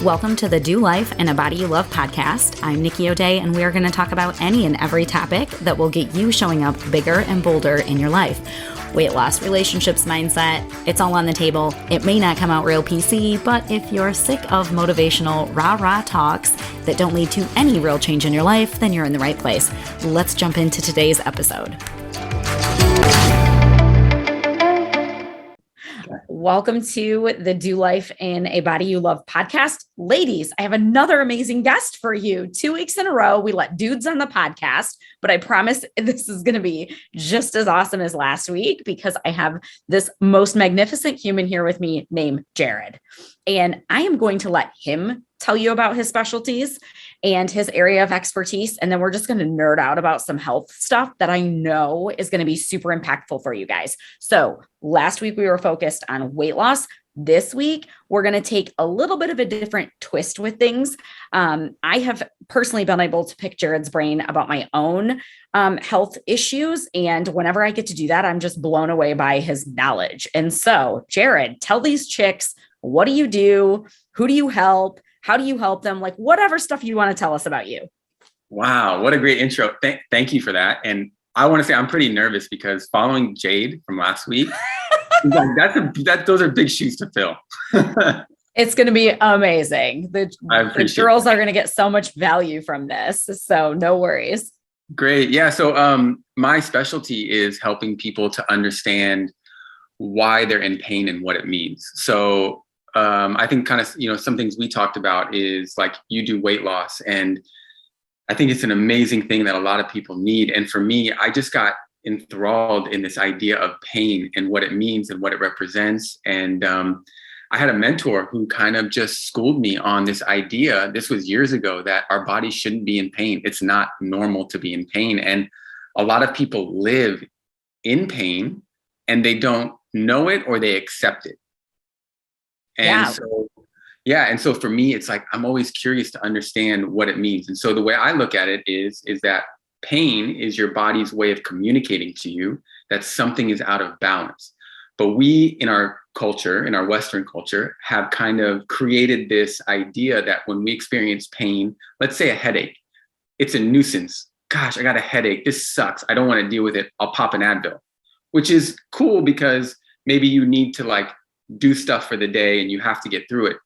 Welcome to the Do Life and a Body You Love podcast. I'm Nikki O'Day, and we are going to talk about any and every topic that will get you showing up bigger and bolder in your life. Weight loss, relationships, mindset, it's all on the table. It may not come out real PC, but if you're sick of motivational rah-rah talks that don't lead to any real change in your life, then you're in the right place. Let's jump into today's episode. Welcome to the Do Life in a Body You Love podcast. Ladies, I have another amazing guest for you. 2 weeks in a row, we let dudes on the podcast, but I promise this is going to be just as awesome as last week because I have this most magnificent human here with me named Jared. And I am going to let him tell you about his specialties and his area of expertise. And then we're just going to nerd out about some health stuff that I know is going to be super impactful for you guys. So last week we were focused on weight loss. This week, we're going to take a little bit of a different twist with things. I have personally been able to pick Jared's brain about my own health issues. And whenever I get to do that, I'm just blown away by his knowledge. And so, Jared, tell these chicks, what do you do? Who do you help? How do you help them? Like whatever stuff you want to tell us about you. Wow, what a great intro. Thank you for that. And I want to say I'm pretty nervous because following Jade from last week, those are big shoes to fill. It's going to be amazing. The girls are going to get so much value from this. So no worries. Great. Yeah. So my specialty is helping people to understand why they're in pain and what it means. So I think kind of, some things we talked about is like you do weight loss. And I think it's an amazing thing that a lot of people need. And for me, I just got enthralled in this idea of pain and what it means and what it represents. And I had a mentor who kind of just schooled me on this idea. This was years ago, that our body shouldn't be in pain. It's not normal to be in pain. And a lot of people live in pain and they don't know it or they accept it. And so for me, it's like, I'm always curious to understand what it means. And so the way I look at it is that pain is your body's way of communicating to you that something is out of balance. But we in our culture, in our Western culture, have kind of created this idea that when we experience pain, let's say a headache, it's a nuisance. Gosh, I got a headache. This sucks. I don't want to deal with it. I'll pop an Advil, which is cool because maybe you need to do stuff for the day and you have to get through it.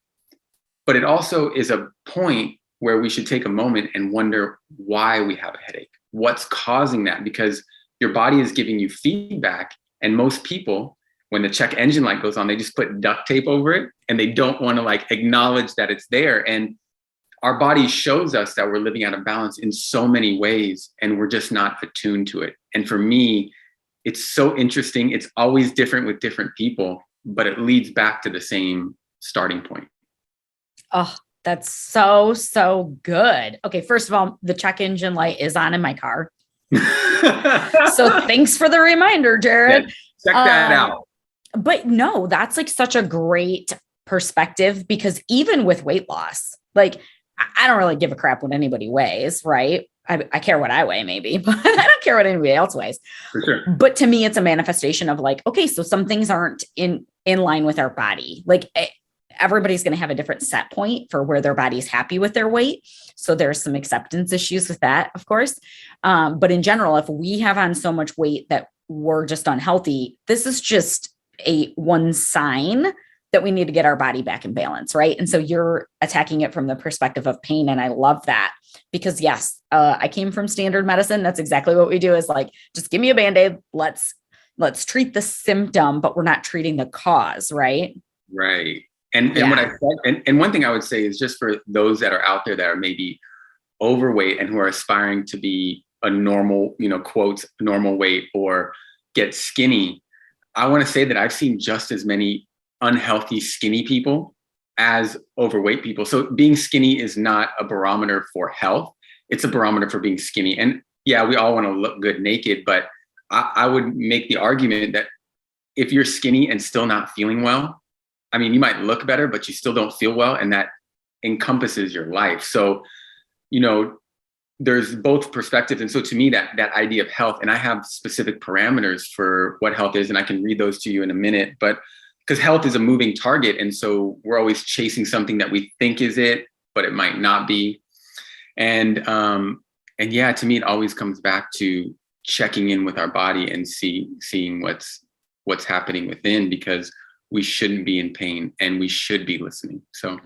But it also is a point where we should take a moment and wonder why we have a headache. What's causing that? Because your body is giving you feedback. And most people, when the check engine light goes on, they just put duct tape over it and they don't want to acknowledge that it's there. And our body shows us that we're living out of balance in so many ways and we're just not attuned to it. And for me, it's so interesting. It's always different with different people, but it leads back to the same starting point. Oh, that's so, so good. Okay, first of all, the check engine light is on in my car. So thanks for the reminder, Jared. Yeah, check that out. But no, that's such a great perspective because even with weight loss, I don't really give a crap what anybody weighs, right? I care what I weigh maybe, but I don't care what anybody else weighs. For sure. But to me, it's a manifestation of okay, so some things aren't in line with our body. Everybody's going to have a different set point for where their body's happy with their weight. So there's some acceptance issues with that, of course. But in general, if we have on so much weight that we're just unhealthy, this is just one sign that we need to get our body back in balance, right? And so you're attacking it from the perspective of pain. And I love that because yes, I came from standard medicine. That's exactly what we do is just give me a Band-Aid. Let's treat the symptom, but we're not treating the cause, right? Right. And what I said, and one thing I would say is just for those that are out there that are maybe overweight and who are aspiring to be a normal, quotes, normal weight or get skinny, I want to say that I've seen just as many unhealthy, skinny people as overweight people. So being skinny is not a barometer for health. It's a barometer for being skinny. And yeah, we all want to look good naked, but I would make the argument that if you're skinny and still not feeling well, I mean, you might look better, but you still don't feel well. And that encompasses your life. So, there's both perspectives. And so to me, that idea of health, and I have specific parameters for what health is, and I can read those to you in a minute. But because health is a moving target. And so we're always chasing something that we think is it, but it might not be. And yeah, to me, it always comes back to checking in with our body and seeing what's happening within, because we shouldn't be in pain and we should be listening. So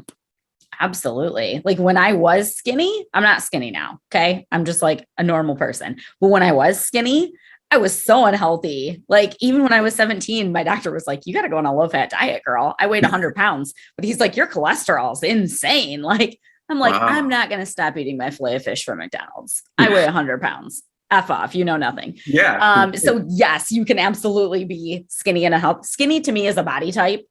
absolutely. Like when I was skinny, I'm not skinny now. Okay. I'm just like a normal person. But when I was skinny, I was so unhealthy. Like even when I was 17, my doctor was like, you got to go on a low fat diet, girl. I weighed 100 pounds, but he's like, your cholesterol's insane. Like, I'm like, wow. I'm not going to stop eating my filet of fish from McDonald's. I weigh 100 pounds. F off, you know nothing. Yeah. So yes, you can absolutely be skinny and a health. Skinny to me is a body type.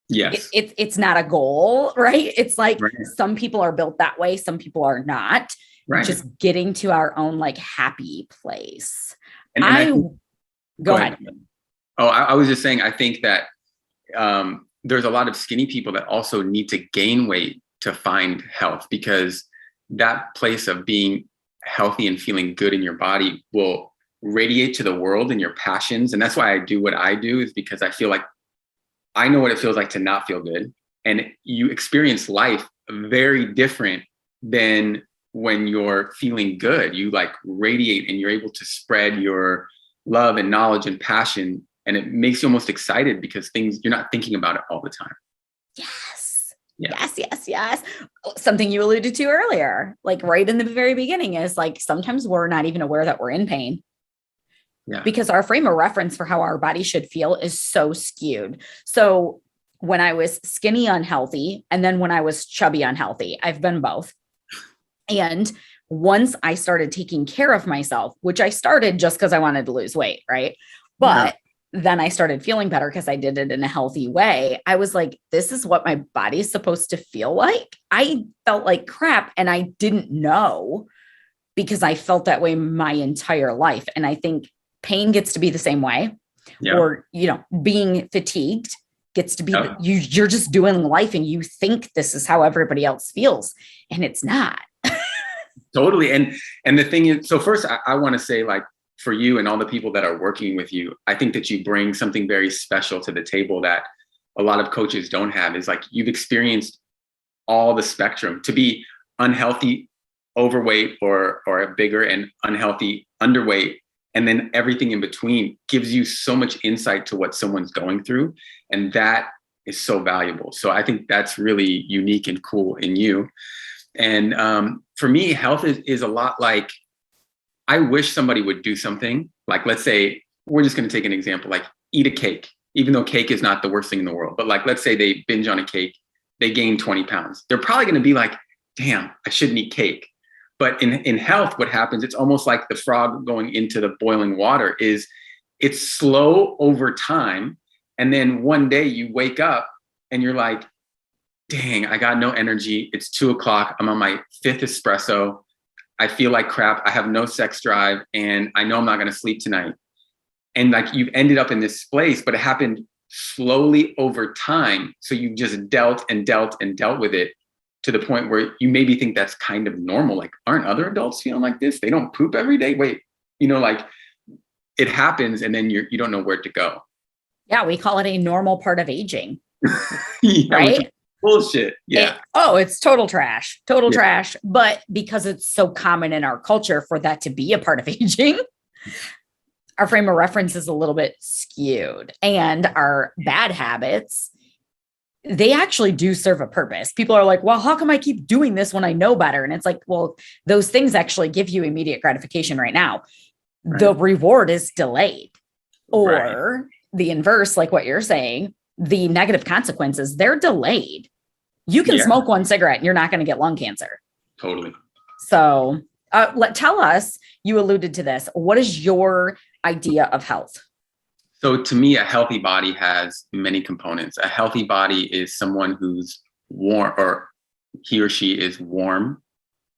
Yes. It's not a goal, right? It's like right. Some people are built that way. Some people are not. Right. Just getting to our own like happy place. And go ahead. Oh, I was just saying, I think that there's a lot of skinny people that also need to gain weight to find health, because that place of being healthy and feeling good in your body will radiate to the world in your passions. And that's why I do what I do, is because I feel like I know what it feels like to not feel good. And you experience life very different than when you're feeling good. You like radiate and you're able to spread your love and knowledge and passion. And it makes you almost excited because you're not thinking about it all the time. Yes. Yeah. Yes. Something you alluded to earlier, like right in the very beginning, is like sometimes we're not even aware that we're in pain. Yeah. Because our frame of reference for how our body should feel is so skewed. So when I was skinny unhealthy, and then when I was chubby unhealthy, I've been both. And once I started taking care of myself, which I started just because I wanted to lose weight, right? But then I started feeling better because I did it in a healthy way. I was like, this is what my body's supposed to feel like. I felt like crap and I didn't know, because I felt that way my entire life. And I think pain gets to be the same way. Yeah. Or, being fatigued gets to be, you're just doing life and you think this is how everybody else feels, and it's not. Totally. And the thing is, so first I want to say, like, for you and all the people that are working with you, I think that you bring something very special to the table that a lot of coaches don't have. Is like, you've experienced all the spectrum. To be unhealthy, overweight, or bigger, and unhealthy, underweight, and then everything in between gives you so much insight to what someone's going through. And that is so valuable. So I think that's really unique and cool in you. And for me, health is a lot like, I wish somebody would do something like, let's say, we're just going to take an example, like eat a cake, even though cake is not the worst thing in the world. But like, let's say they binge on a cake, they gain 20 pounds. They're probably going to be like, damn, I shouldn't eat cake. But in health, what happens, it's almost like the frog going into the boiling water. Is it's slow over time. And then one day you wake up and you're like, dang, I got no energy. It's 2:00. I'm on my 5th espresso. I feel like crap. I have no sex drive, and I know I'm not going to sleep tonight. And like, you've ended up in this place, but it happened slowly over time. So you just dealt with it to the point where you maybe think that's kind of normal. Like, aren't other adults feeling like this? They don't poop every day. Wait, like, it happens, and then you don't know where to go. Yeah, we call it a normal part of aging. Yeah, right? Bullshit. Yeah. It's total trash. Trash. But because it's so common in our culture for that to be a part of aging, our frame of reference is a little bit skewed. And our bad habits, they actually do serve a purpose. People are like, well, how come I keep doing this when I know better? And it's like, well, those things actually give you immediate gratification right now. Right. The reward is delayed. Or the inverse, like what you're saying, the negative consequences, they're delayed. You can smoke one cigarette and you're not going to get lung cancer. Totally. So tell us, you alluded to this. What is your idea of health? So to me, a healthy body has many components. A healthy body is someone who's warm, or he or she is warm.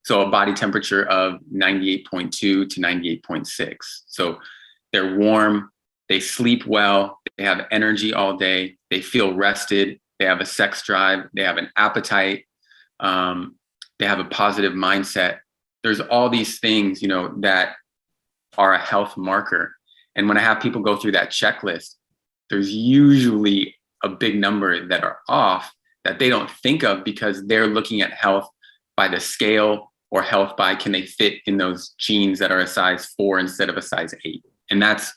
So a body temperature of 98.2 to 98.6. So they're warm, they sleep well, they have energy all day, they feel rested, they have a sex drive, they have an appetite, they have a positive mindset. There's all these things, that are a health marker. And when I have people go through that checklist, there's usually a big number that are off that they don't think of because they're looking at health by the scale or health by can they fit in those jeans that are a size 4 instead of a size 8. And that's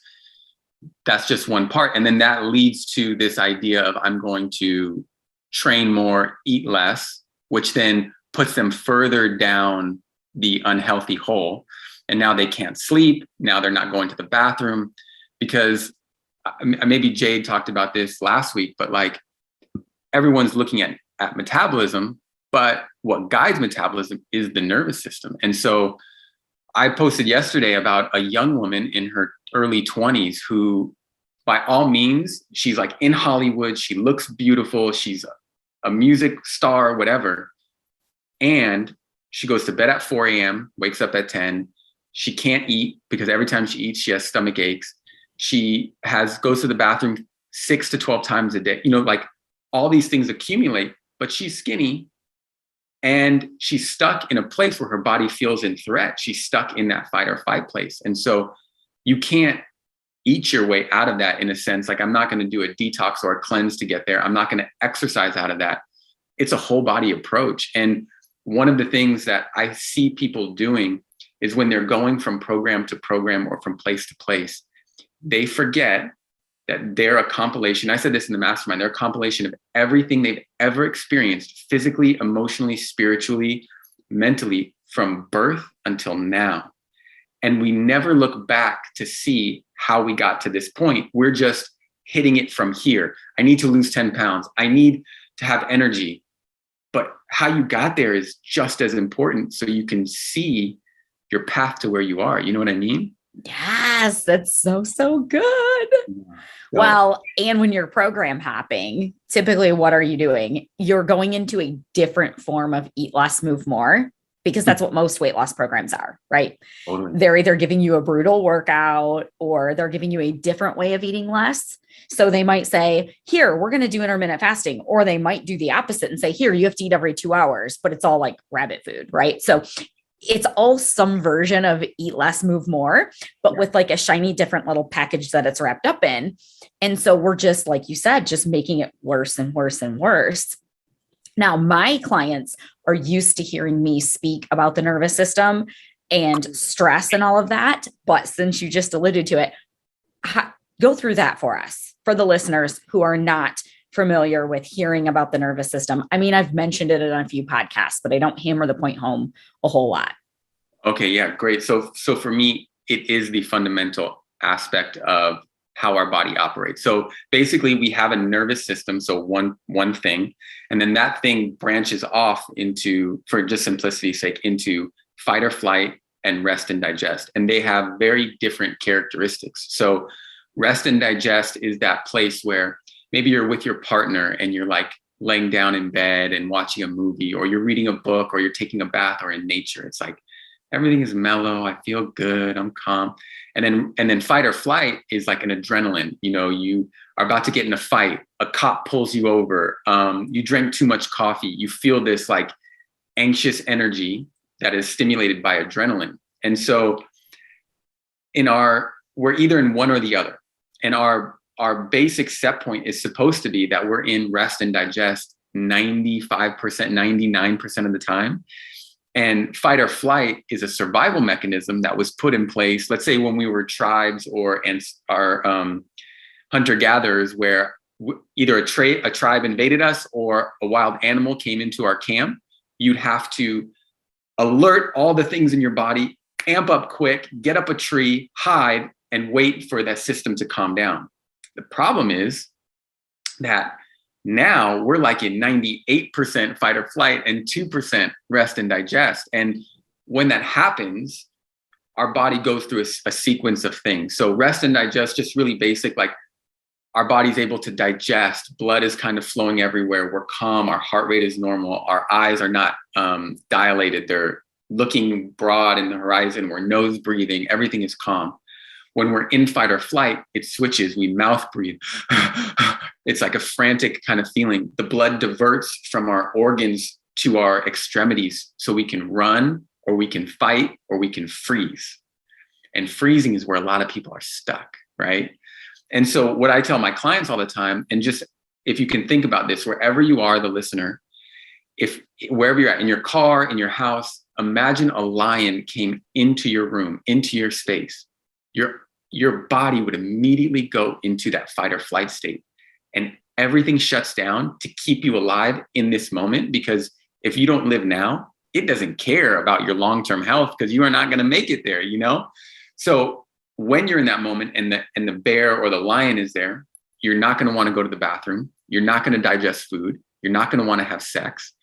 just one part. And then that leads to this idea of I'm going to train more, eat less, which then puts them further down the unhealthy hole. And now they can't sleep. Now they're not going to the bathroom because maybe Jade talked about this last week, but like everyone's looking at metabolism, but what guides metabolism is the nervous system. And so I posted yesterday about a young woman in her early 20s who, by all means, she's like in Hollywood. She looks beautiful. She's a music star, whatever. And she goes to bed at 4 a.m., wakes up at 10. She can't eat because every time she eats, she has stomach aches. She goes to the bathroom 6 to 12 times a day. Like all these things accumulate, but she's skinny and she's stuck in a place where her body feels in threat. She's stuck in that fight or flight place. And so you can't eat your way out of that in a sense. Like I'm not going to do a detox or a cleanse to get there. I'm not going to exercise out of that. It's a whole body approach. And one of the things that I see people doing is when they're going from program to program or from place to place, they forget that they're a compilation. I said this in the mastermind, they're a compilation of everything they've ever experienced physically, emotionally, spiritually, mentally from birth until now. And we never look back to see how we got to this point. We're just hitting it from here. I need to lose 10 pounds. I need to have energy. But how you got there is just as important so you can see your path to where you are. You know what I mean? Yes, that's so good. Well, and when you're program hopping, typically what are you doing? You're going into a different form of eat less, move more, because that's what most weight loss programs are, right? Totally. They're either giving you a brutal workout or they're giving you a different way of eating less. So they might say, here, we're going to do intermittent fasting, or they might do the opposite and say, here, you have to eat every 2 hours, but it's all like rabbit food, right? So it's all some version of eat less, move more, but with like a shiny, different little package that it's wrapped up in. And so we're just, like you said, just making it worse and worse and worse. Now, my clients are used to hearing me speak about the nervous system and stress and all of that. But since you just alluded to it, go through that for us, for the listeners who are not familiar with hearing about the nervous system. I mean, I've mentioned it on a few podcasts, but I don't hammer the point home a whole lot. Okay, yeah, great. So for me, it is the fundamental aspect of how our body operates. So basically we have a nervous system. So one thing, and then that thing branches off into, for just simplicity's sake, into fight or flight and rest and digest. And they have very different characteristics. So rest and digest is that place where maybe you're with your partner and you're like laying down in bed and watching a movie, or you're reading a book, or you're taking a bath, or in nature. It's like everything is mellow. I feel good. I'm calm. And then fight or flight is like an adrenaline. You are about to get in a fight. A cop pulls you over. You drank too much coffee. You feel this like anxious energy that is stimulated by adrenaline. And so we're either in one or the other. And our basic set point is supposed to be that we're in rest and digest 95%, 99% of the time. And fight or flight is a survival mechanism that was put in place, let's say when we were tribes or our hunter-gatherers, where either a tribe invaded us or a wild animal came into our camp. You'd have to alert all the things in your body, amp up quick, get up a tree, hide, and wait for that system to calm down. The problem is that now we're like in 98% fight or flight and 2% rest and digest. And when that happens, our body goes through a sequence of things. So rest and digest, just really basic, like our body's able to digest, blood is kind of flowing everywhere. We're calm, our heart rate is normal. Our eyes are not dilated. They're looking broad in the horizon. We're nose breathing, everything is calm. When we're in fight or flight, it switches. We mouth breathe. It's like a frantic kind of feeling. The blood diverts from our organs to our extremities so we can run, or we can fight, or we can freeze. And freezing is where a lot of people are stuck, right? And so what I tell my clients all the time, and just if you can think about this, wherever you are, the listener, if wherever you're at, in your car, in your house, imagine a lion came into your room, into your space. Your body would immediately go into that fight or flight state, and everything shuts down to keep you alive in this moment. Because if you don't live now, it doesn't care about your long-term health, because you are not going to make it there, So when you're in that moment and the bear or the lion is there, you're not going to want to go to the bathroom. You're not going to digest food. You're not going to want to have sex.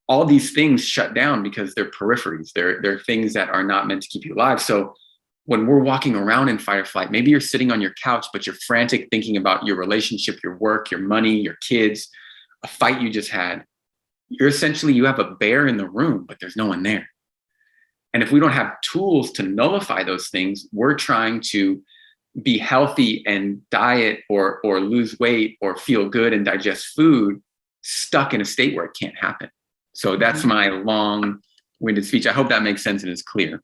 All these things shut down because they're peripheries. They're things that are not meant to keep you alive. So when we're walking around in fight or flight, maybe you're sitting on your couch, but you're frantic thinking about your relationship, your work, your money, your kids, a fight you just had. You have a bear in the room, but there's no one there. And if we don't have tools to nullify those things, we're trying to be healthy and diet or lose weight or feel good and digest food, stuck in a state where it can't happen. So that's my long-winded speech. I hope that makes sense and is clear.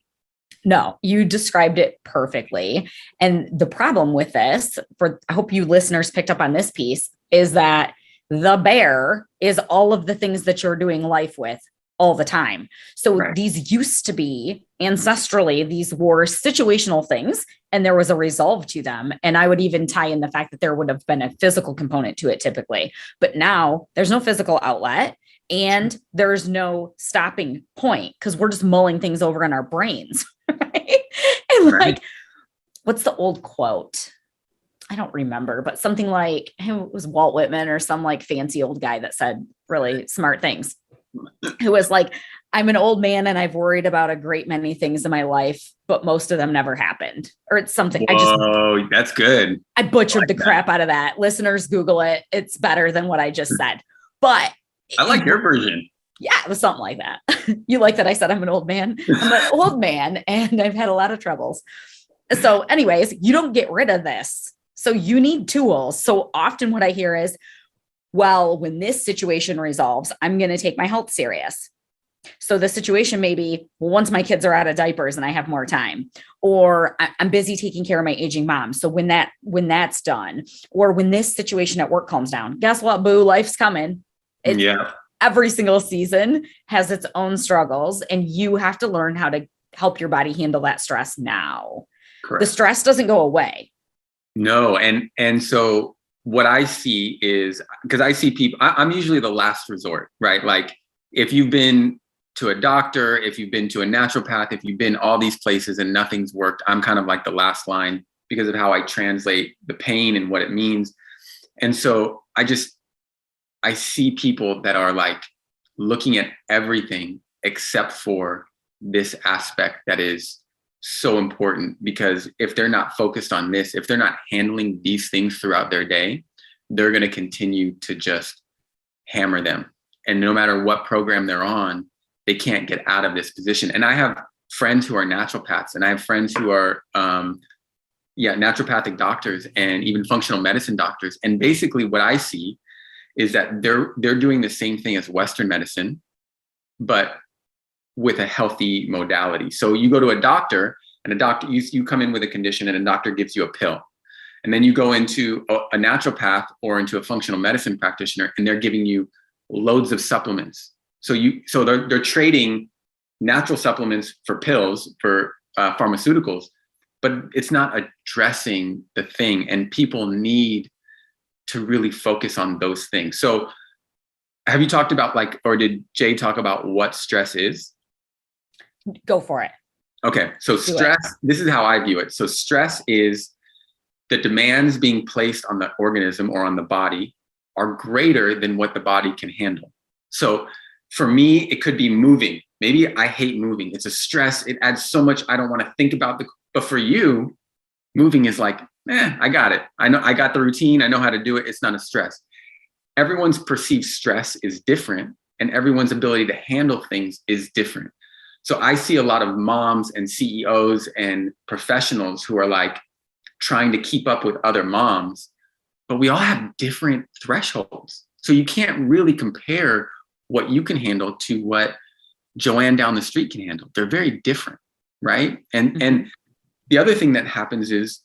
No, you described it perfectly. And the problem with this, I hope you listeners picked up on this piece, is that the bear is all of the things that you're doing life with all the time. So These used to be ancestrally, these were situational things, and there was a resolve to them. And I would even tie in the fact that there would have been a physical component to it typically. But now there's no physical outlet and there's no stopping point, because we're just mulling things over in our brains. Right? And like, what's the old quote? I don't remember, but something like, it was Walt Whitman or some like fancy old guy that said really smart things. Who was like, I'm an old man and I've worried about a great many things in my life, but most of them never happened. Or it's something. Oh, that's good. I butchered the crap out of that. Listeners, Google it. It's better than what I just said. But I like your version. Yeah, it was something like that. You like that I said I'm an old man? I'm an old man and I've had a lot of troubles. So anyways, you don't get rid of this. So you need tools. So often what I hear is, well, when this situation resolves, I'm going to take my health serious. So the situation may be, well, once my kids are out of diapers and I have more time, or I'm busy taking care of my aging mom. So when that's done, or when this situation at work calms down, guess what, boo, life's coming. Every single season has its own struggles, and you have to learn how to help your body handle that stress now. Correct. The stress doesn't go away. No. And so what I see is, because I see people, I'm usually the last resort, right? Like if you've been to a doctor, if you've been to a naturopath, if you've been all these places and nothing's worked, I'm kind of like the last line because of how I translate the pain and what it means. And so I see people that are like looking at everything except for this aspect that is so important, because if they're not focused on this, if they're not handling these things throughout their day, they're going to continue to just hammer them. And no matter what program they're on, they can't get out of this position. And I have friends who are naturopaths, and I have friends who are naturopathic doctors and even functional medicine doctors. And basically what I see is that they're doing the same thing as Western medicine, but with a healthy modality. So you go to a doctor, and a doctor, you come in with a condition and a doctor gives you a pill. And then you go into a naturopath or into a functional medicine practitioner, and they're giving you loads of supplements. So they're trading natural supplements for pills, for pharmaceuticals, but it's not addressing the thing. And people need to really focus on those things. So have you talked about or did Jay talk about what stress is? Go for it. Okay. So stress, this is how I view it. So stress is the demands being placed on the organism or on the body are greater than what the body can handle. So for me, it could be moving. Maybe I hate moving. It's a stress. It adds so much. I don't want to think about but for you, moving is like, I got it. I know I got the routine. I know how to do it. It's not a stress. Everyone's perceived stress is different, and everyone's ability to handle things is different. So I see a lot of moms and CEOs and professionals who are like trying to keep up with other moms, but we all have different thresholds. So you can't really compare what you can handle to what Joanne down the street can handle. They're very different, right? And the other thing that happens is,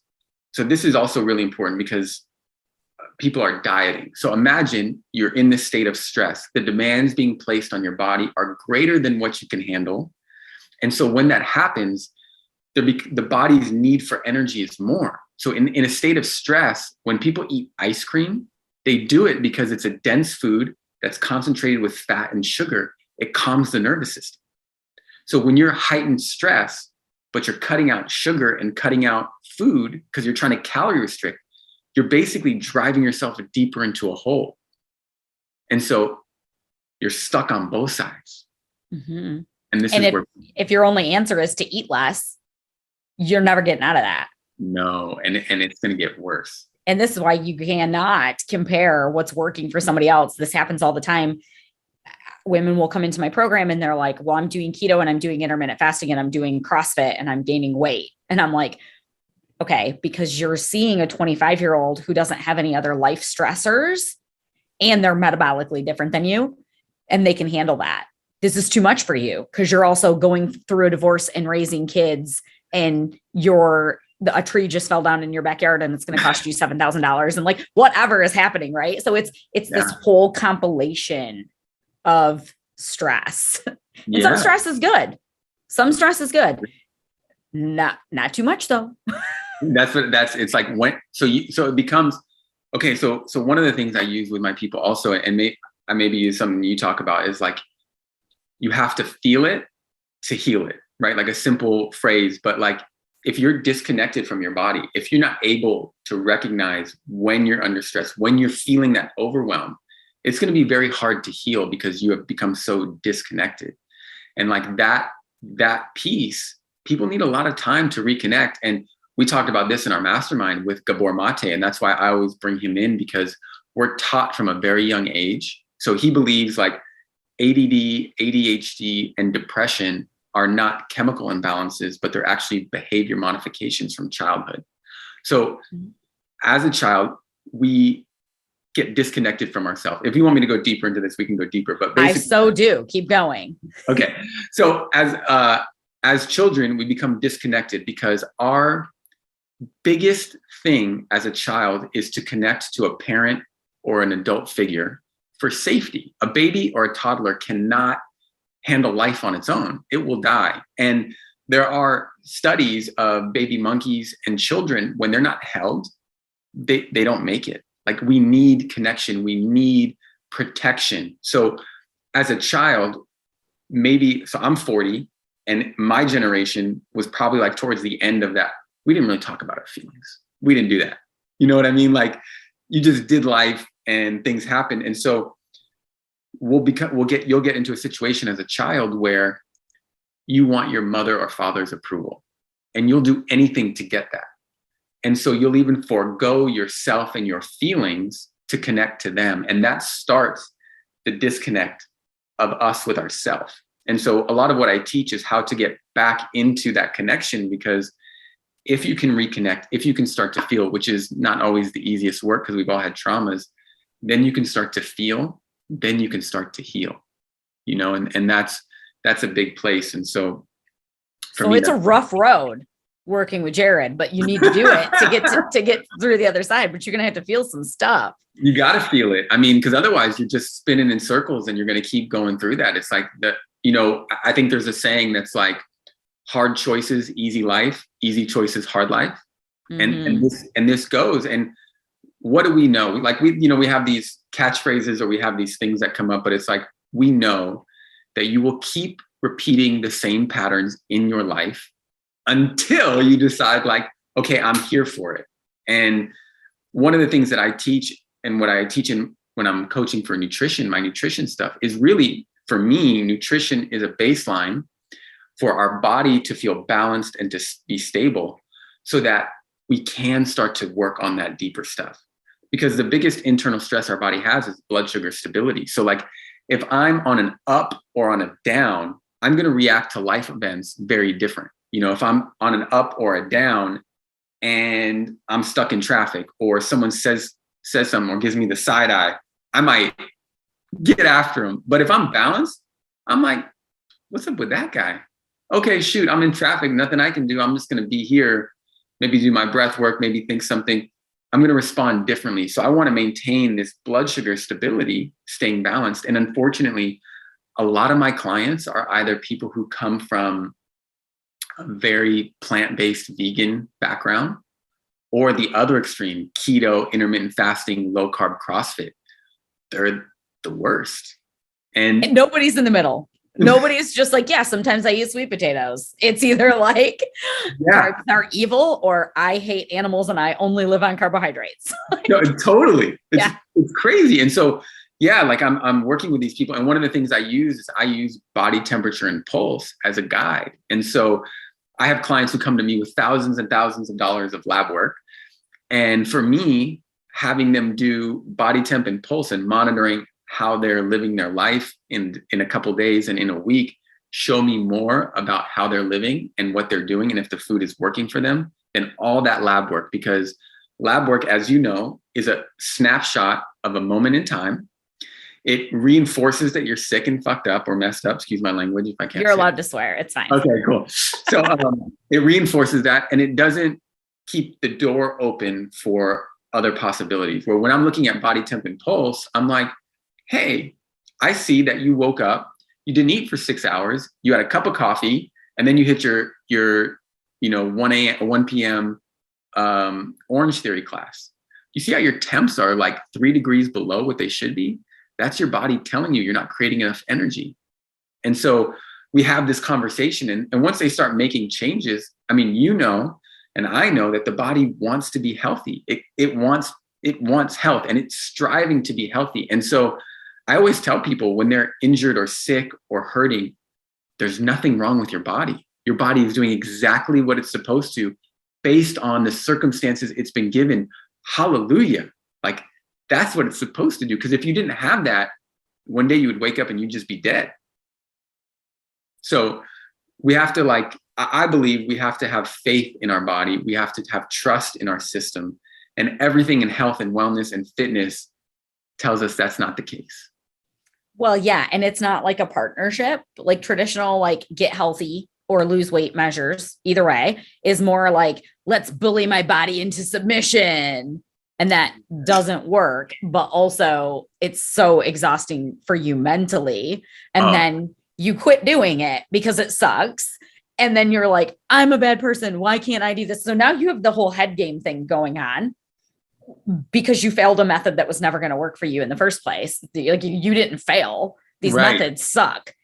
so this is also really important, because people are dieting. So imagine you're in this state of stress. The demands being placed on your body are greater than what you can handle. And so when that happens, the body's need for energy is more. So in a state of stress, when people eat ice cream, they do it because it's a dense food that's concentrated with fat and sugar. It calms the nervous system. So when you're heightened stress, but you're cutting out sugar and cutting out food because you're trying to calorie restrict, you're basically driving yourself deeper into a hole. And so you're stuck on both sides. Mm-hmm. And this and is where if your only answer is to eat less, you're never getting out of that. No, and it's going to get worse. And this is why you cannot compare what's working for somebody else. This happens all the time. Women will come into my program and they're like, well, I'm doing keto and I'm doing intermittent fasting and I'm doing CrossFit and I'm gaining weight. And I'm like, okay, because you're seeing a 25-year-old who doesn't have any other life stressors and they're metabolically different than you and they can handle that. This is too much for you because you're also going through a divorce and raising kids and a tree just fell down in your backyard and it's going to cost you $7,000 and like whatever is happening. Right. So it's this whole compilation of stress. And some stress is good. Some stress is good. Not too much though. It's like so it becomes, okay. So one of the things I use with my people also, and I maybe use something you talk about is like, you have to feel it to heal it, right? Like a simple phrase, but like, if you're disconnected from your body, if you're not able to recognize when you're under stress, when you're feeling that overwhelm, it's going to be very hard to heal because you have become so disconnected. And like that piece, people need a lot of time to reconnect. And we talked about this in our mastermind with Gabor Mate. And that's why I always bring him in, because we're taught from a very young age. So he believes like ADD, ADHD, and depression are not chemical imbalances, but they're actually behavior modifications from childhood. So as a child, we get disconnected from ourselves. If you want me to go deeper into this, we can go deeper, but basically, I so do. Keep going. Okay. So as children, we become disconnected because our biggest thing as a child is to connect to a parent or an adult figure for safety. A baby or a toddler cannot handle life on its own. It will die. And there are studies of baby monkeys and children, when they're not held, they don't make it. Like, we need connection. We need protection. So as a child, so I'm 40, and my generation was probably like towards the end of that. We didn't really talk about our feelings. We didn't do that. You know what I mean? Like, you just did life and things happen. And so you'll get into a situation as a child where you want your mother or father's approval, and you'll do anything to get that. And so you'll even forego yourself and your feelings to connect to them. And that starts the disconnect of us with ourselves. And so a lot of what I teach is how to get back into that connection, because if you can reconnect, if you can start to feel, which is not always the easiest work because we've all had traumas, then you can start to feel, then you can start to heal, you know, and that's a big place. And so it's a rough road working with Jared, but you need to do it to get through the other side, but you're going to have to feel some stuff. You got to feel it. I mean, because otherwise you're just spinning in circles and you're going to keep going through that. It's like I think there's a saying that's like, hard choices, easy life, easy choices, hard life. Mm-hmm. And this goes. And what do we know? Like, we have these catchphrases or we have these things that come up, but it's like, we know that you will keep repeating the same patterns in your life until you decide like, okay, I'm here for it. And one of the things that I teach, and what I teach when I'm coaching for nutrition, my nutrition stuff, is really, for me, nutrition is a baseline for our body to feel balanced and to be stable, so that we can start to work on that deeper stuff. Because the biggest internal stress our body has is blood sugar stability. So like, if I'm on an up or on a down, I'm going to react to life events very different. You know, if I'm on an up or a down and I'm stuck in traffic, or someone says something or gives me the side eye, I might get after them. But if I'm balanced, I'm like, what's up with that guy? Okay, shoot, I'm in traffic, nothing I can do. I'm just going to be here, maybe do my breath work, maybe think something. I'm going to respond differently. So I want to maintain this blood sugar stability, staying balanced. And unfortunately, a lot of my clients are either people who come from a very plant-based vegan background, or the other extreme, keto, intermittent fasting, low carb CrossFit. They're the worst. And nobody's in the middle. Nobody's just like, yeah, sometimes I eat sweet potatoes. It's either like carbs are evil, or I hate animals and I only live on carbohydrates. No, totally. It's crazy. And so, like I'm working with these people. And one of the things I use body temperature and pulse as a guide. And so I have clients who come to me with thousands and thousands of dollars of lab work. And for me, having them do body temp and pulse and monitoring how they're living their life in a couple of days and in a week, show me more about how they're living and what they're doing and if the food is working for them than all that lab work. Because lab work, as you know, is a snapshot of a moment in time. It reinforces that you're sick and fucked up or messed up. Excuse my language if I can't. You're allowed to swear. It's fine. Okay, cool. So it reinforces that, and it doesn't keep the door open for other possibilities. Where when I'm looking at body temp and pulse, I'm like, hey, I see that you woke up, you didn't eat for 6 hours, you had a cup of coffee, and then you hit your 1 p.m. Orange Theory class. You see how your temps are like 3 degrees below what they should be? That's your body telling you you're not creating enough energy. And so we have this conversation, and once they start making changes, I mean, and I know that the body wants to be healthy. It wants health, and it's striving to be healthy. And so I always tell people when they're injured or sick or hurting, there's nothing wrong with your body. Your body is doing exactly what it's supposed to based on the circumstances it's been given. Hallelujah. Like, that's what it's supposed to do. Because if you didn't have that, one day you would wake up and you'd just be dead. So we have to I believe we have to have faith in our body. We have to have trust in our system, and everything in health and wellness and fitness tells us that's not the case. Well, yeah. And it's not like a partnership, like traditional, like get healthy or lose weight measures. Either way is more like, let's bully my body into submission. And that doesn't work, but also it's so exhausting for you mentally. And then you quit doing it because it sucks. And then you're like, I'm a bad person. Why can't I do this? So now you have the whole head game thing going on because you failed a method that was never going to work for you in the first place. Like you didn't fail. These methods suck.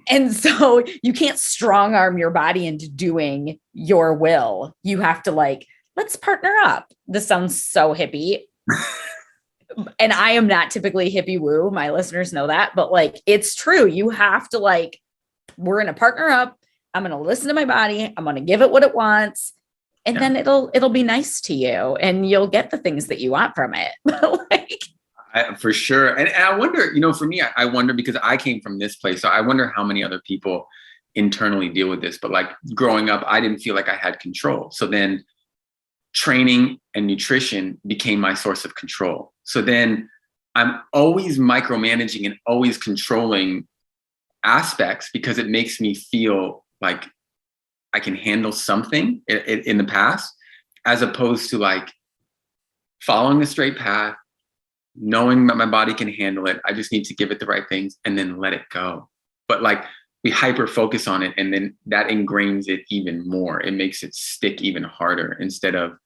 And so you can't strong arm your body into doing your will. You have to let's partner up. This sounds so hippie. And I am not typically hippie woo. My listeners know that, but it's true. You have to we're going to partner up. I'm going to listen to my body. I'm going to give it what it wants. And then it'll be nice to you and you'll get the things that you want from it. For sure. And I wonder, for me, I wonder because I came from this place. So I wonder how many other people internally deal with this. But growing up, I didn't feel like I had control. So then training and nutrition became my source of control. So then I'm always micromanaging and always controlling aspects because it makes me feel like I can handle something in the past, as opposed to following a straight path, knowing that my body can handle it. I just need to give it the right things and then let it go. But we hyper focus on it, and then that ingrains it even more. It makes it stick even harder instead of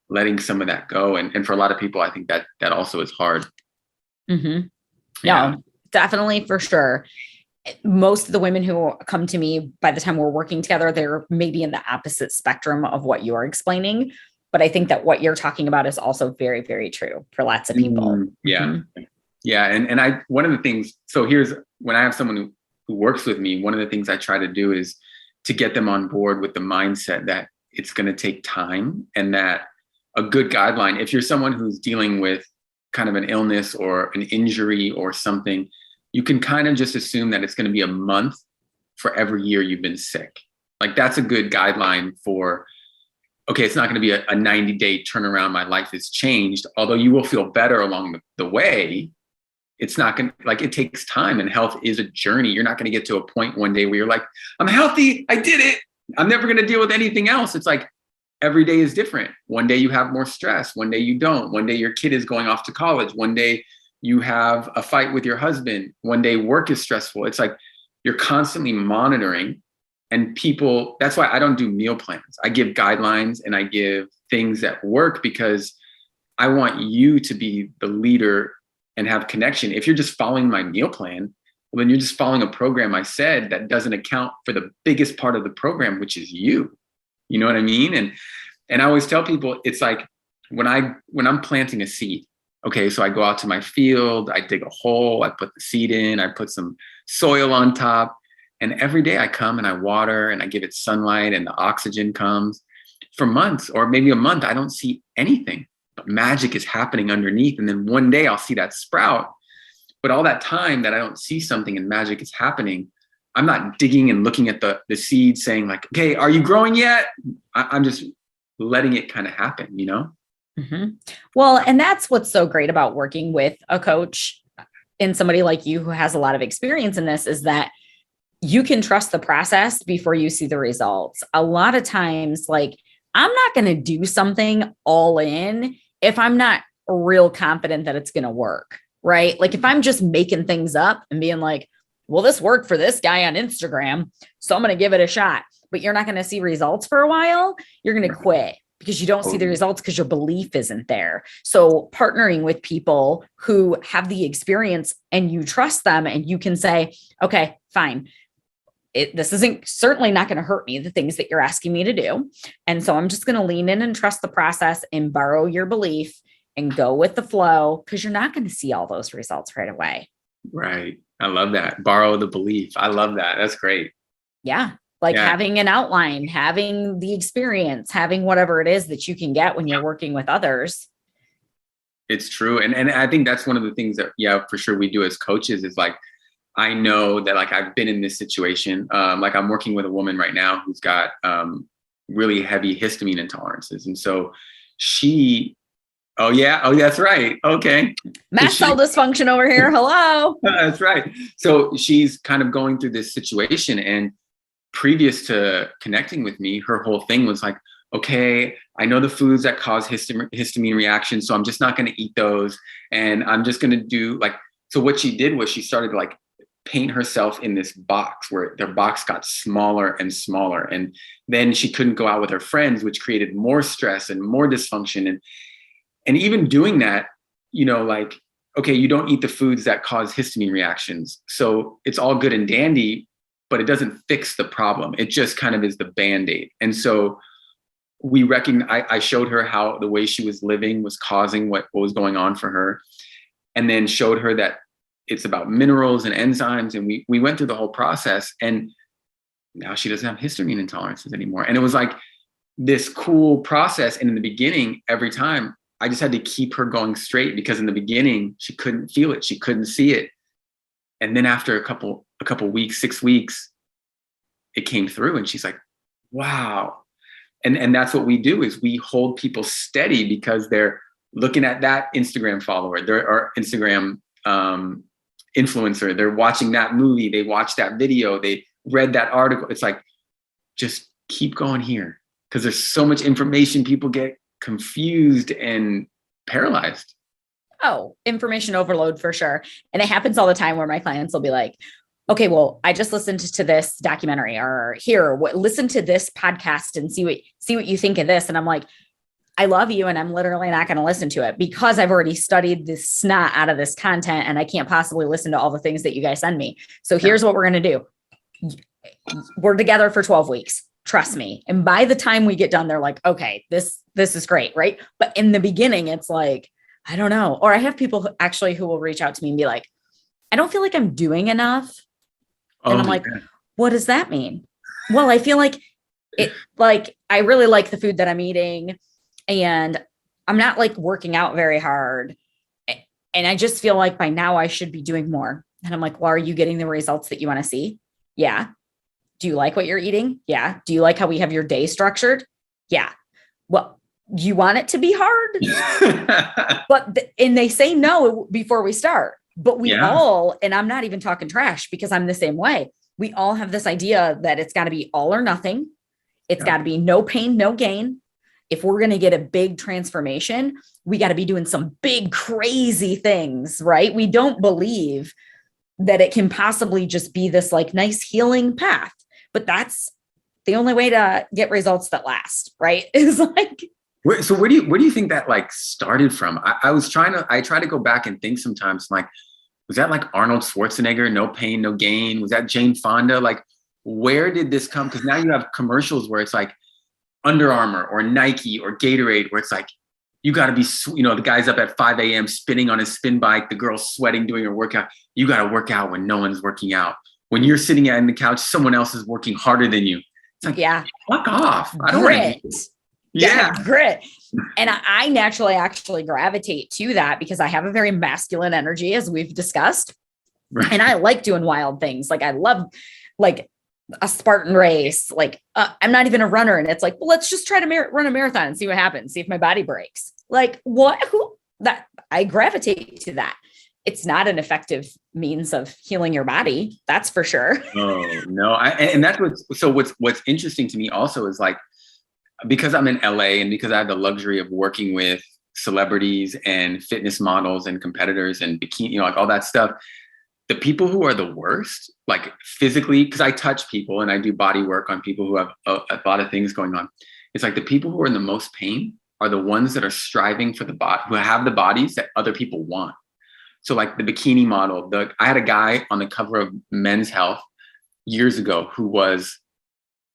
letting some of that go. And for a lot of people, I think that also is hard. Mm-hmm. Yeah, no, definitely, for sure. Most of the women who come to me, by the time we're working together, they're maybe in the opposite spectrum of what you're explaining. But I think that what you're talking about is also very, very true for lots of people. Yeah. Mm-hmm. Yeah. And one of the things, so here's when I have someone who works with me, one of the things I try to do is to get them on board with the mindset that it's going to take time, and that a good guideline, if you're someone who's dealing with kind of an illness or an injury or something, you can kind of just assume that it's going to be a month for every year you've been sick. That's a good guideline for, okay, it's not going to be a 90-day turnaround. My life has changed. Although you will feel better along the way, it's not going to, it takes time, and health is a journey. You're not going to get to a point one day where you're like, I'm healthy. I did it. I'm never going to deal with anything else. It's every day is different. One day you have more stress. One day you don't. One day your kid is going off to college. One day you have a fight with your husband. One day work is stressful. It's like you're constantly monitoring, and people, that's why I don't do meal plans. I give guidelines and I give things that work, because I want you to be the leader and have connection. If you're just following my meal plan, well, then you're just following a program I said that doesn't account for the biggest part of the program, which is you. You know what I mean? And I always tell people, it's like when I'm planting a seed, okay, so I go out to my field, I dig a hole, I put the seed in, I put some soil on top, and every day I come and I water and I give it sunlight and the oxygen comes. For months or maybe a month, I don't see anything, but magic is happening underneath. And then one day I'll see that sprout. But all that time that I don't see something and magic is happening, I'm not digging and looking at the seed saying like, okay, are you growing yet? I'm just letting it kind of happen, you know? Mm-hmm. Well, and that's what's so great about working with a coach and somebody like you who has a lot of experience in this, is that you can trust the process before you see the results. A lot of times, like, I'm not going to do something all in if I'm not real confident that it's going to work, right? Like if I'm just making things up and being like, well, this worked for this guy on Instagram, so I'm going to give it a shot, but you're not going to see results for a while, you're going to quit because you don't see the results because your belief isn't there. So partnering with people who have the experience and you trust them and you can say, okay, fine. This isn't certainly not going to hurt me, the things that you're asking me to do. And so I'm just going to lean in and trust the process and borrow your belief and go with the flow, because you're not going to see all those results right away. Right. I love that. Borrow the belief. I love that. That's great. Yeah. Like having an outline, having the experience, having whatever it is that you can get when you're working with others. It's true. And I think that's one of the things that, for sure we do as coaches is like, I know that like I've been in this situation. Like I'm working with a woman right now who's got really heavy histamine intolerances. And so she, that's right. Okay. Mast cell dysfunction over here. Hello. That's right. So she's kind of going through this situation, and previous to connecting with me, her whole thing was like, okay, I know the foods that cause histamine reactions, so I'm just not going to eat those. And I'm just going to do like, so what she did was she started to like paint herself in this box where their box got smaller and smaller. And then she couldn't go out with her friends, which created more stress and more dysfunction. And even doing that, you know, like, okay, you don't eat the foods that cause histamine reactions. So it's all good and dandy, but it doesn't fix the problem. It just kind of is the Band-Aid. And so I showed her how the way she was living was causing what was going on for her. And then showed her that it's about minerals and enzymes. And we went through the whole process, and now she doesn't have histamine intolerances anymore. And it was like this cool process. And in the beginning, every time I just had to keep her going straight, because in the beginning she couldn't feel it. She couldn't see it. And then after a couple weeks, 6 weeks, it came through, and she's like, wow. And that's what we do, is we hold people steady because they're looking at that Instagram follower, or Instagram influencer. They're watching that movie. They watched that video. They read that article. It's like, just keep going here, because there's so much information. People get confused and paralyzed. Oh, information overload for sure. And it happens all the time where my clients will be like, okay, well, I just listened to this documentary, or listen to this podcast and see what you think of this. And I'm like, I love you, and I'm literally not going to listen to it because I've already studied this snot out of this content, and I can't possibly listen to all the things that you guys send me. So here's what we're going to do. We're together for 12 weeks. Trust me. And by the time we get done, they're like, okay, this is great. Right. But in the beginning, it's like, I don't know. Or I have people who will reach out to me and be like, I don't feel like I'm doing enough. And I'm like, what does that mean? Well, I feel like I really like the food that I'm eating, and I'm not like working out very hard. And I just feel like by now I should be doing more. And I'm like, well, are you getting the results that you want to see? Yeah. Do you like what you're eating? Yeah. Do you like how we have your day structured? Yeah. Well, you want it to be hard, and they say no before we start, but we all, and I'm not even talking trash because I'm the same way. We all have this idea that it's got to be all or nothing. It's got to be no pain, no gain. if we're going to get a big transformation, we got to be doing some big, crazy things, right? We don't believe that it can possibly just be this like nice healing path, but that's the only way to get results that last, right? Is like, so where do you think that like started from? I try to go back and think sometimes, like, was that like Arnold Schwarzenegger, no pain, no gain? Was that Jane Fonda? Like, where did this come? Because now you have commercials where it's like Under Armour or Nike or Gatorade, where it's like, you got to be, the guy's up at 5 a.m. spinning on his spin bike, the girl's sweating doing her workout. You got to work out when no one's working out. When you're sitting on the couch, someone else is working harder than you. It's like, yeah, fuck off. I don't want to. Yeah, grit. And I naturally actually gravitate to that because I have a very masculine energy, as we've discussed. Right. And I like doing wild things. Like I love like a Spartan race. Like I'm not even a runner. And it's like, well, let's just try to run a marathon and see what happens. See if my body breaks. Like that I gravitate to that. It's not an effective means of healing your body. That's for sure. Oh no. And that's what's interesting to me also is like, because I'm in LA and because I have the luxury of working with celebrities and fitness models and competitors and bikini, like all that stuff, the people who are the worst, like physically, because I touch people and I do body work on people who have a lot of things going on. It's like the people who are in the most pain are the ones that are striving for the body, who have the bodies that other people want. So like the bikini model, I had a guy on the cover of Men's Health years ago who was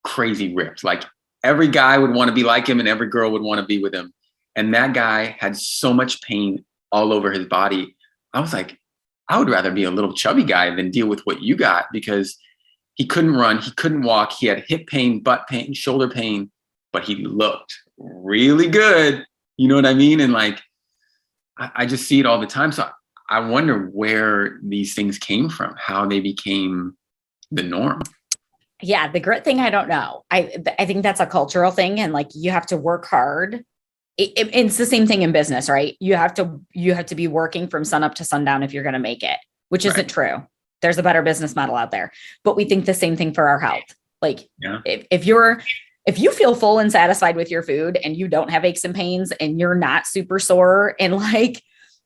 crazy ripped. Like every guy would want to be like him and every girl would want to be with him. And that guy had so much pain all over his body. I was like, I would rather be a little chubby guy than deal with what you got, because he couldn't run, he couldn't walk, he had hip pain, butt pain, shoulder pain, but he looked really good. You know what I mean? And like, I just see it all the time. So I wonder where these things came from, how they became the norm. Yeah, the grit thing, I don't know. I think that's a cultural thing, and like you have to work hard. It's the same thing in business, right? You have to be working from sun up to sundown if you're going to make it, which isn't true. There's a better business model out there, but we think the same thing for our health. Like if you feel full and satisfied with your food and you don't have aches and pains and you're not super sore, and like,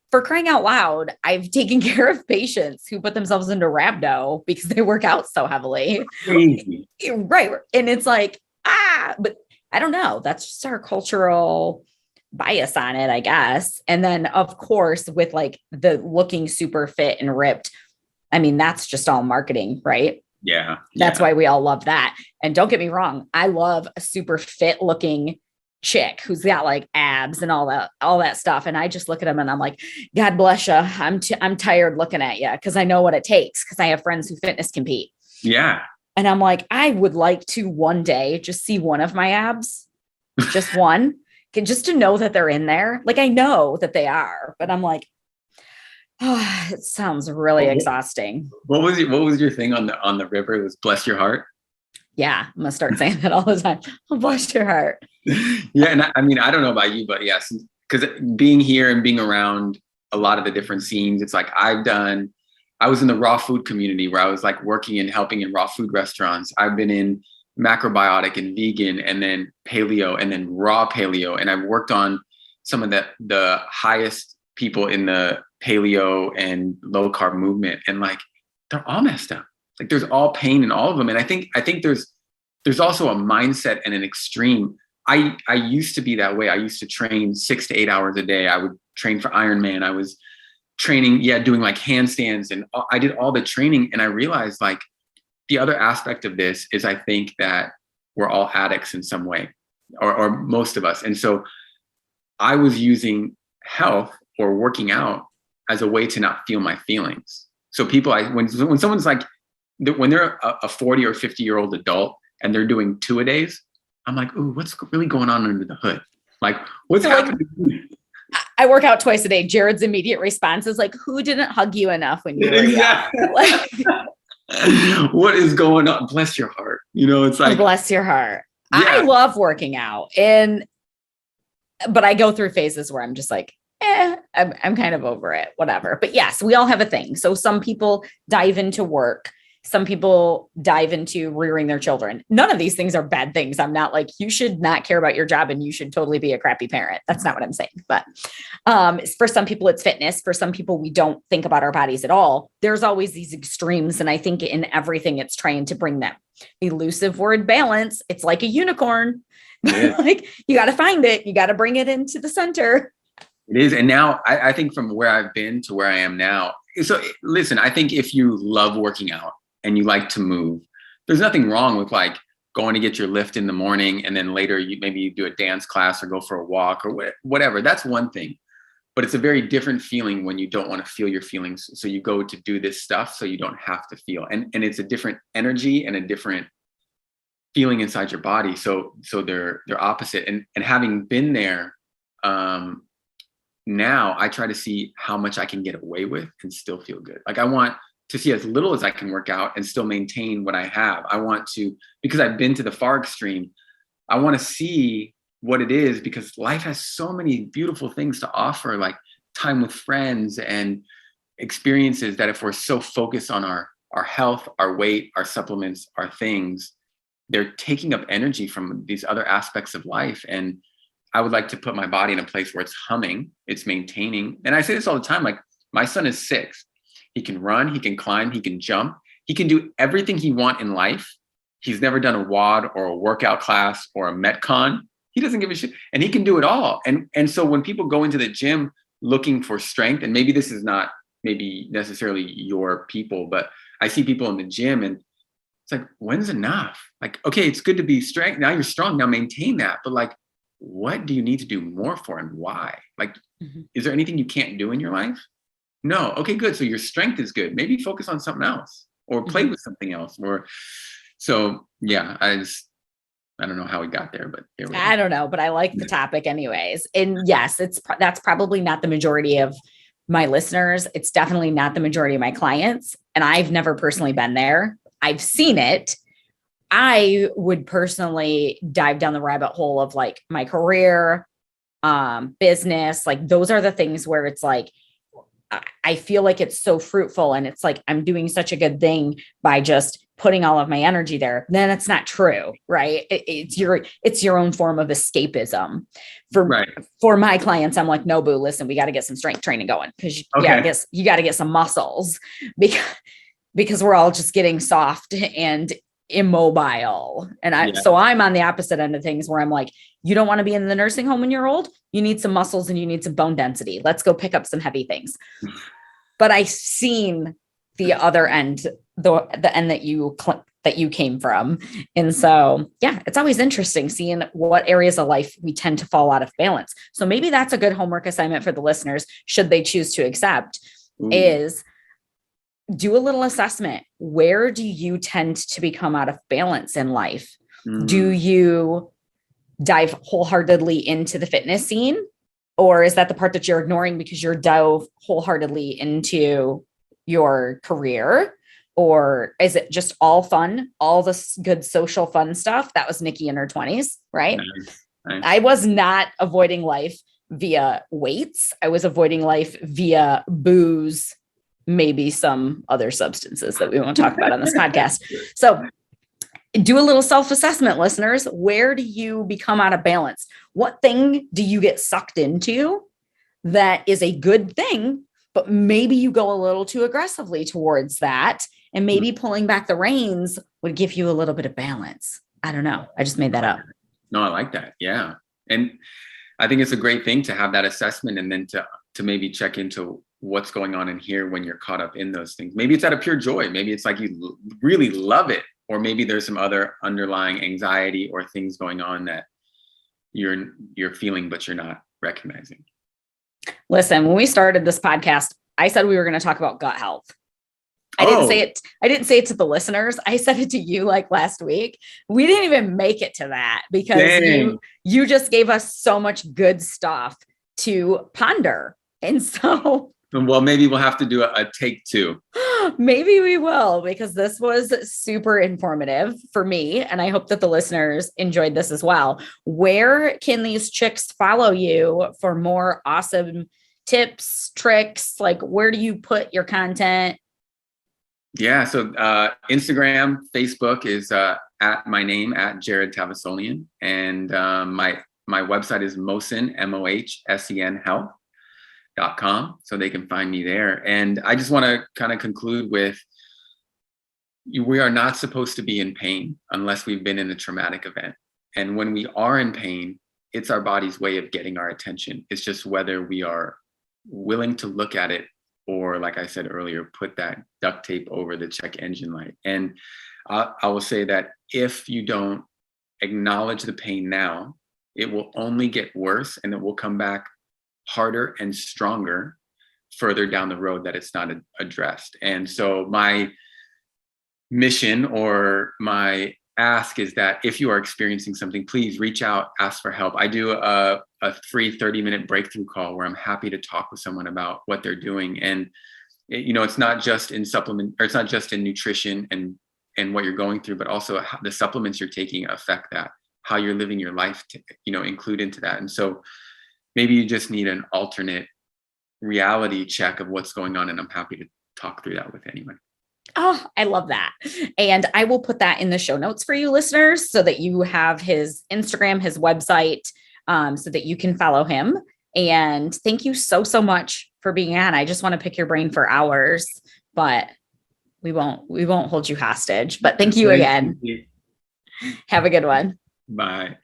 for crying out loud, I've taken care of patients who put themselves into rhabdo because they work out so heavily. Right. And it's like, but I don't know. That's just our cultural bias on it, I guess. And then of course, with like the looking super fit and ripped, I mean, that's just all marketing, right? Yeah. That's why we all love that. And don't get me wrong, I love a super fit looking chick who's got like abs and all that stuff. And I just look at them and I'm like, God bless you. I'm tired looking at you, because I know what it takes, because I have friends who fitness compete. Yeah. And I'm like, I would like to one day just see one of my abs, just one, just to know that they're in there. Like I know that they are, but I'm like, oh, it sounds really exhausting. What was your thing on the river? It was bless your heart. Yeah, I'm gonna start saying that all the time. Oh, bless your heart. Yeah, and I mean, I don't know about you, but yes, because being here and being around a lot of the different scenes, it's like I was in the raw food community where I was like working and helping in raw food restaurants. I've been in macrobiotic and vegan, and then paleo, and then raw paleo, and I've worked on some of the highest people in the paleo and low carb movement, and like they're all messed up. Like there's all pain in all of them. And I think there's also a mindset and an extreme. I used to be that way. I used to train 6 to 8 hours a day. I would train for Ironman. I was training, doing like handstands, and I did all the training. And I realized like the other aspect of this is I think that we're all addicts in some way, or most of us. And so I was using health or working out as a way to not feel my feelings. So people, when someone's like, when they're a 40 or 50-year-old adult and they're doing 2-a-days, I'm like, ooh, what's really going on under the hood? Like, what's happening? I work out twice a day. Jared's immediate response is like, who didn't hug you enough when you were young? Like, what is going on? Bless your heart. You know, it's like, bless your heart. Yeah. I love working out, but I go through phases where I'm just like, I'm kind of over it, whatever. But yes, we all have a thing. So some people dive into work Some people dive into rearing their children. None of these things are bad things. I'm not like, you should not care about your job and you should totally be a crappy parent. That's not what I'm saying. But for some people, it's fitness. For some people, we don't think about our bodies at all. There's always these extremes. And I think in everything, it's trying to bring that elusive word balance. It's like a unicorn. Yeah. Like you got to find it. You got to bring it into the center. It is. And now I think from where I've been to where I am now. So listen, I think if you love working out and you like to move, there's nothing wrong with like going to get your lift in the morning and then later you do a dance class or go for a walk or whatever. That's one thing. But it's a very different feeling when you don't want to feel your feelings. So you go to do this stuff so you don't have to feel. And it's a different energy and a different feeling inside your body. So they're opposite. And having been there, now I try to see how much I can get away with and still feel good. Like I want to see as little as I can work out and still maintain what I have. I want to, because I've been to the far extreme, I want to see what it is, because life has so many beautiful things to offer, like time with friends and experiences, that if we're so focused on our health, our weight, our supplements, our things, they're taking up energy from these other aspects of life. And I would like to put my body in a place where it's humming, it's maintaining. And I say this all the time, like my son is 6. He can run, he can climb, he can jump. He can do everything he wants in life. He's never done a WOD or a workout class or a Metcon. He doesn't give a shit, and he can do it all. And so when people go into the gym looking for strength, and maybe this is not maybe necessarily your people, but I see people in the gym and it's like, when's enough? Like, okay, it's good to be strength. Now you're strong, now maintain that. But like, what do you need to do more for and why? Like, is there anything you can't do in your life? No. Okay, good. So your strength is good. Maybe focus on something else or play with something else. Or so, yeah, I don't know how we got there, but here we I don't know, but I like the topic anyways. And yes, that's probably not the majority of my listeners. It's definitely not the majority of my clients. And I've never personally been there. I've seen it. I would personally dive down the rabbit hole of like my career, business. Like those are the things where it's like, I feel like it's so fruitful and it's like, I'm doing such a good thing by just putting all of my energy there. Then it's not true, right? It's your own form of escapism. For my clients, I'm like, no, boo, listen, we got to get some strength training going because you got to get some muscles because we're all just getting soft and immobile. And so I'm on the opposite end of things where I'm like, you don't want to be in the nursing home when you're old. You need some muscles and you need some bone density. Let's go pick up some heavy things. But I've seen the other end, the end that you came from. And so, yeah, it's always interesting seeing what areas of life we tend to fall out of balance. So maybe that's a good homework assignment for the listeners, should they choose to accept, is do a little assessment. Where do you tend to become out of balance in life? Do you dive wholeheartedly into the fitness scene? Or is that the part that you're ignoring because you're dove wholeheartedly into your career? Or is it just all fun, all this good social fun stuff? That was Nikki in her 20s, right? Nice. I was not avoiding life via weights. I was avoiding life via booze, maybe some other substances that we won't talk about on this podcast. So do a little self-assessment, listeners. Where do you become out of balance? What thing do you get sucked into that is a good thing, but maybe you go a little too aggressively towards that, and maybe pulling back the reins would give you a little bit of balance. I don't know. I just made that up. No, I like that. Yeah. And I think it's a great thing to have that assessment and then to maybe check into what's going on in here when you're caught up in those things. Maybe it's out of pure joy. Maybe it's like you really love it. Or maybe there's some other underlying anxiety or things going on that you're feeling, but you're not recognizing. Listen, when we started this podcast, I said we were going to talk about gut health. I didn't say it to the listeners. I said it to you like last week. We didn't even make it to that because you just gave us so much good stuff to ponder. And so, well, maybe we'll have to do a take 2. Maybe we will, because this was super informative for me. And I hope that the listeners enjoyed this as well. Where can these chicks follow you for more awesome tips, tricks? Like, where do you put your content? Yeah. So Instagram, Facebook is at my name, at Jared Tavasolian. And my website is Mohsen, MOHSEN health.com. So they can find me there. And I just want to kind of conclude with, we are not supposed to be in pain unless we've been in a traumatic event. And when we are in pain, it's our body's way of getting our attention. It's just whether we are willing to look at it, or, like I said earlier, put that duct tape over the check engine light. And I will say that if you don't acknowledge the pain now, it will only get worse, and it will come back harder and stronger further down the road that it's not addressed. And so my mission, or my ask, is that if you are experiencing something, please reach out, ask for help. I do a free 30-minute breakthrough call where I'm happy to talk with someone about what they're doing. And it's not just in supplement, or it's not just in nutrition and what you're going through, but also how the supplements you're taking affect that, how you're living your life to, include into that. And so maybe you just need an alternate reality check of what's going on, and I'm happy to talk through that with anyone. Oh, I love that. And I will put that in the show notes for you listeners, so that you have his Instagram, his website, so that you can follow him. And thank you so much for being on. I just want to pick your brain for hours, but we won't hold you hostage. But thank you again. Have a good one. Bye.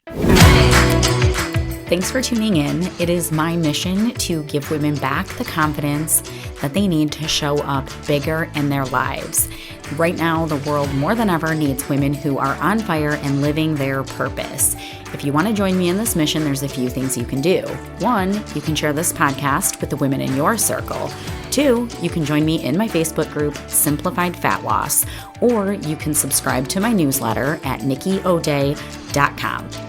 Thanks for tuning in. It is my mission to give women back the confidence that they need to show up bigger in their lives. Right now, the world more than ever needs women who are on fire and living their purpose. If you want to join me in this mission, there's a few things you can do. 1, you can share this podcast with the women in your circle. 2, you can join me in my Facebook group, Simplified Fat Loss, or you can subscribe to my newsletter at nikkioday.com.